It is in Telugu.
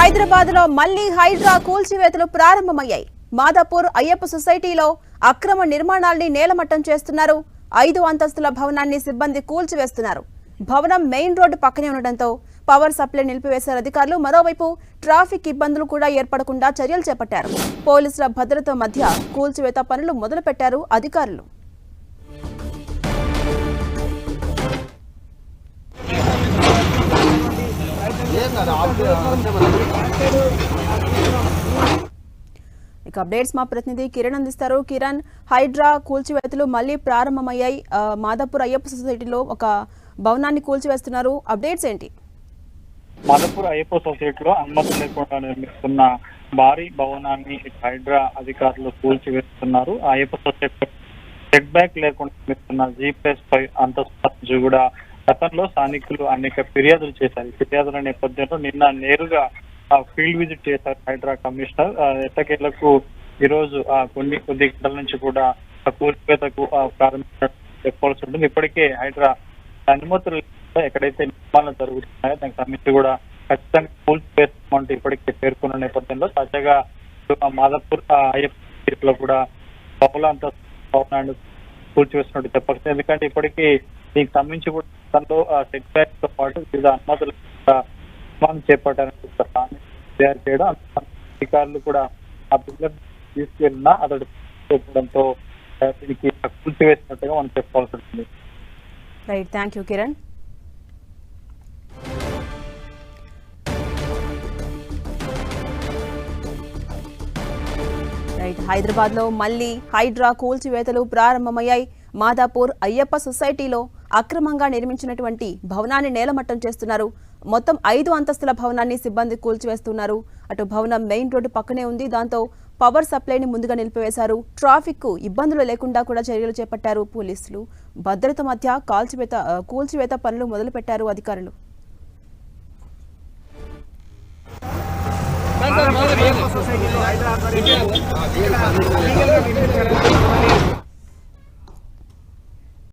హైదరాబాద్ లో మళ్లీ హైడ్రా కూల్చివేతలు ప్రారంభమయ్యాయి. మాదాపూర్ అయ్యప్ప సొసైటీలో అక్రమ నిర్మాణాల్ని నేలమట్టం చేస్తున్నారు. 5 అంతస్తుల భవనాన్ని సిబ్బంది కూల్చివేస్తున్నారు. భవనం మెయిన్ రోడ్డు పక్కనే ఉండడంతో పవర్ సప్లై నిలిపివేశారు అధికారులు. మరోవైపు ట్రాఫిక్ ఇబ్బందులు కూడా ఏర్పడకుండా చర్యలు చేపట్టారు. పోలీసుల భద్రత మధ్య కూల్చివేత పనులు మొదలుపెట్టారు అధికారులు. ఇక అప్డేట్స్ మా ప్రతినిధి కిరణ్ అందిస్తారు. కిరణ్, హైడ్రా కూల్చివేతలు మళ్లీ ప్రారంభమయ్యాయి. మాదాపూర్ అయ్యప్ప సొసైటీలో ఒక భవనాన్ని కూల్చివేస్తున్నారు. అప్డేట్స్ ఏంటి? మాదాపూర్ అయ్యప్ప సొసైటీలో అనుమతి లేకుండా నిర్మిస్తున్న భారీ భవనాన్ని హైడ్రా అధికారులు కూల్చివేస్తున్నారు. అయ్యప్ప సొసైటీ సెట్ బ్యాక్ లేకుండా నిర్మిస్తున్న G+5 అంతస్తు కూడా గతంలో స్థానికులు అనేక ఫిర్యాదులు చేశారు. ఫిర్యాదుల నేపథ్యంలో నిన్న నేరుగా ఫీల్డ్ విజిట్ చేశారు హైడ్రా కమిషనర్. ఎట్టకేలకు ఈరోజు కొద్ది గంటల నుంచి కూడా కూల్చివేతకు ప్రారంభించడం చెప్పాల్సి ఉంటుంది. ఇప్పటికే హైడ్రా అనుమతులు ఎక్కడైతే నిర్మాణాలు జరుగుతున్నాయో దానికి సంబంధించి కూడా ఖచ్చితంగా కూల్చివేస్తామంటూ ఇప్పటికే పేర్కొన్న నేపథ్యంలో తాజాగా మాదాపూర్ అయ్యప్పలో కూడా బహుళ భవనాన్ని కూల్చివేస్తున్నట్టు చెప్పచ్చు. ఎందుకంటే ఇప్పటికీ దీనికి సంబంధించి కూడా గతంలో సెట్ బ్యాక్ తో పాటు వివిధ అనుమతులు చేపట్టారని తయారు చేయడం అధికారులు కూడా ఆ బిల్డర్ తీసుకెళ్ళినా అతడు చెప్పడంతో దీనికి కూల్చివేసినట్టుగా మనం చెప్పుకోవాల్సి ఉంటుంది. Right, thank you Kiran. Hyderabad లో మళ్లీ హైడ్రా కూల్చివేతలు ప్రారంభమయ్యాయి. మాదాపూర్ అయ్యప్ప సొసైటీలో అక్రమంగా నిర్మించినటువంటి భవనాన్ని నేలమట్టం చేస్తున్నారు. మొత్తం 5 అంతస్తుల భవనాన్ని సిబ్బంది కూల్చివేస్తున్నారు. అటు భవనం మెయిన్ రోడ్డు పక్కనే ఉంది. దాంతో పవర్ సప్లైని ముందుగా నిలిపివేశారు. ట్రాఫిక్ కు ఇబ్బందులు లేకుండా కూడా చర్యలు చేపట్టారు పోలీసులు. భద్రత మధ్య కూల్చివేత పనులు మొదలుపెట్టారు అధికారులు. సొసైటీలో